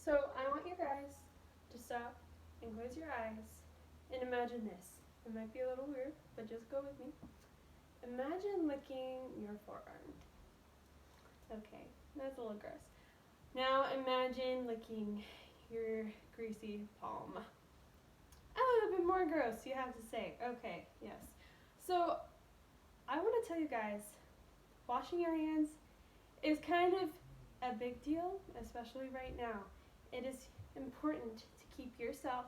So I want you guys to stop and close your eyes and imagine this. It might be a little weird, but just go with me. Imagine licking your forearm. Okay, that's a little gross. Now imagine licking your greasy palm. A little bit more gross, you have to say. Okay, yes. So I want to tell you guys, washing your hands is kind of a big deal, especially right now. It is important to keep yourself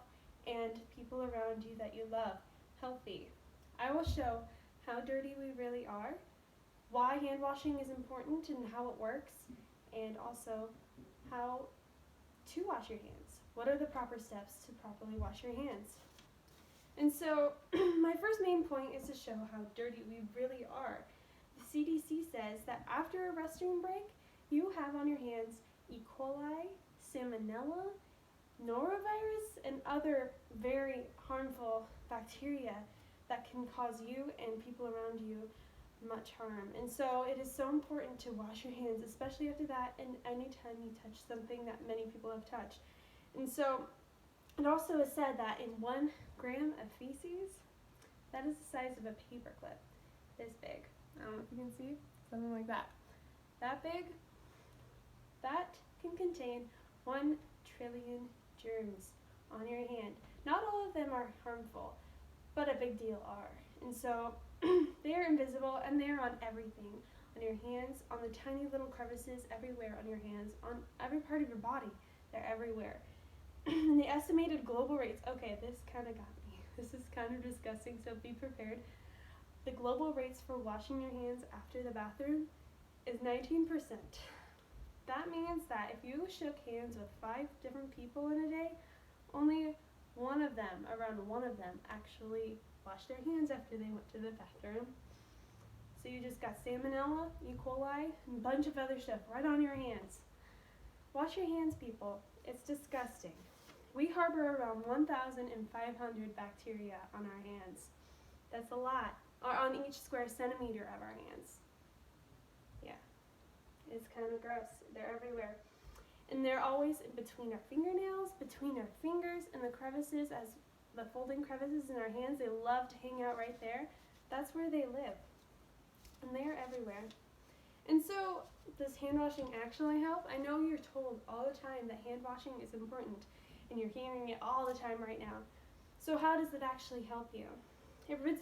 and people around you that you love healthy. I will show how dirty we really are, why hand washing is important and how it works, and also how to wash your hands. What are the proper steps to properly wash your hands? And so, my first main point is to show how dirty we really are. The CDC says that after a restroom break, you have on your hands E. coli, salmonella, norovirus, and other very harmful bacteria that can cause you and people around you much harm. And so it is so important to wash your hands, especially after that and anytime you touch something that many people have touched. And so it also is said that in 1 gram of feces, that is the size of a paperclip, this big. I don't know if you can see, something like that. That big, that can contain 1 trillion germs on your hand. Not all of them are harmful, but a big deal are. And so they are invisible and they are on everything. On your hands, on the tiny little crevices everywhere on your hands, on every part of your body. They're everywhere. And the estimated global rates, okay, this kind of got me. This is kind of disgusting, so be prepared. The global rates for washing your hands after the bathroom is 19%. That means that if you shook hands with 5 different people in a day, only around one of them actually washed their hands after they went to the bathroom. So you just got salmonella, E. coli, and a bunch of other stuff right on your hands. Wash your hands, people. It's disgusting. We harbor around 1,500 bacteria on our hands. That's a lot. Or on each square centimeter of our hands. Yeah, it's kind of gross. They're everywhere. And they're always between our fingernails, between our fingers, and the crevices, as the folding crevices in our hands. They love to hang out right there. That's where they live. And they're everywhere. And so, does hand washing actually help? I know you're told all the time that hand washing is important, and you're hearing it all the time right now. So how does it actually help you? It rids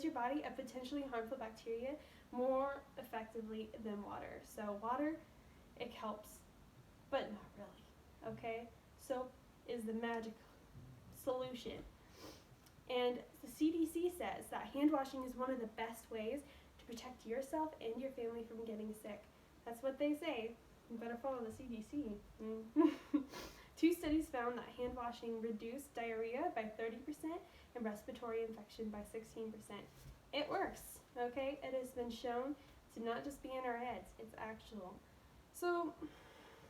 your body of potentially harmful bacteria more effectively than water. So water, it helps, but not really, okay? Soap is the magic solution. And the CDC says that hand washing is one of the best ways to protect yourself and your family from getting sick. That's what they say. You better follow the CDC. 2 studies found that hand washing reduced diarrhea by 30% and respiratory infection by 16%. It works, okay? It has been shown to not just be in our heads, it's actual. So,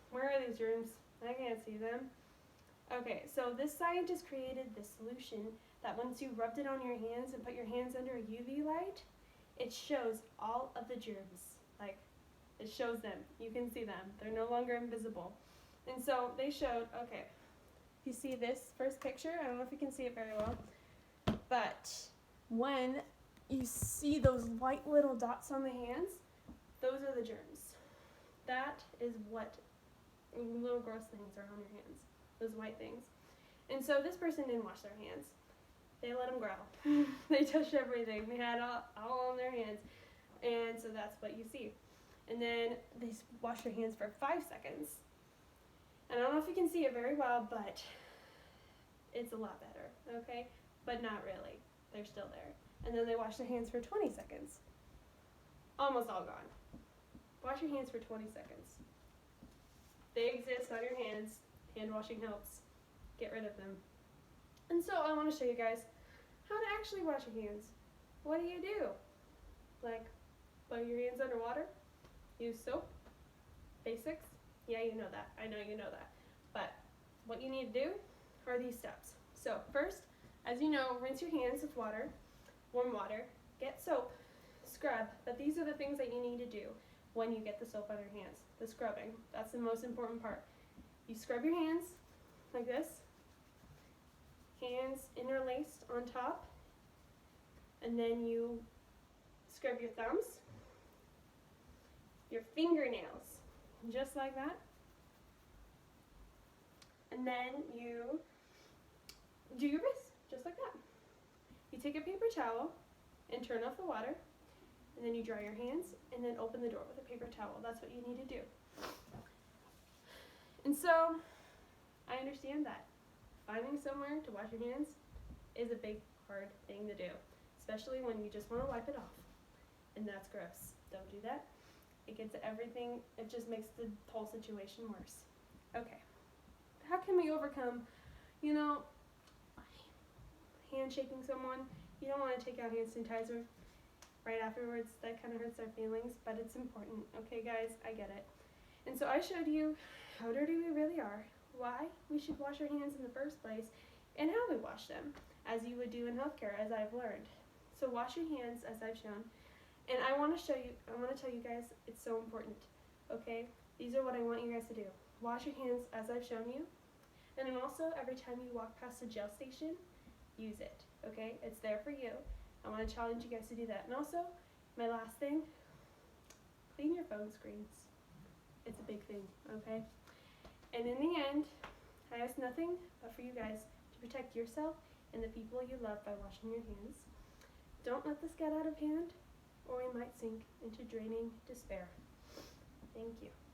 where are these germs? I can't see them. Okay, so this scientist created this solution that once you rubbed it on your hands and put your hands under a UV light, it shows all of the germs. Like, it shows them. You can see them. They're no longer invisible. And so they showed, okay, you see this first picture? I don't know if you can see it very well, but when you see those white little dots on the hands, those are the germs. That is what little gross things are on your hands, those white things. And so this person didn't wash their hands. They let them grow. They touched everything. They had all on their hands. And so that's what you see. And then they wash their hands for 5 seconds. And I don't know if you can see it very well, but it's a lot better, okay? But not really. They're still there. And then they wash their hands for 20 seconds. Almost all gone. Wash your hands for 20 seconds. They exist on your hands. Hand washing helps. Get rid of them. And so I want to show you guys how to actually wash your hands. What do? Like, put your hands under water? Use soap? Basics? Yeah, you know that. I know you know that. But what you need to do are these steps. So first, as you know, rinse your hands with water, warm water, get soap, scrub. But these are the things that you need to do when you get the soap on your hands. The scrubbing, that's the most important part. You scrub your hands like this, hands interlaced on top, and then you scrub your thumbs, your fingernails, just like that. And then you do your wrists, just like that. You take a paper towel and turn off the water, and then you dry your hands, and then open the door with a paper towel. That's what you need to do. And so, I understand that. Finding somewhere to wash your hands is a big, hard thing to do, especially when you just want to wipe it off. And that's gross. Don't do that. It gets everything, it just makes the whole situation worse. Okay. How can we overcome, handshaking someone? You don't want to take out hand sanitizer right afterwards. That kind of hurts their feelings, but it's important. Okay, guys, I get it. And so I showed you how dirty we really are, why we should wash our hands in the first place, and how we wash them, as you would do in healthcare, as I've learned. So wash your hands, as I've shown. And I want to tell you guys, it's so important, okay? These are what I want you guys to do. Wash your hands, as I've shown you. And then also, every time you walk past the gel station, use it, okay? It's there for you. I want to challenge you guys to do that. And also, my last thing, clean your phone screens. It's a big thing, okay? And in the end, I ask nothing but for you guys to protect yourself and the people you love by washing your hands. Don't let this get out of hand, or we might sink into draining despair. Thank you.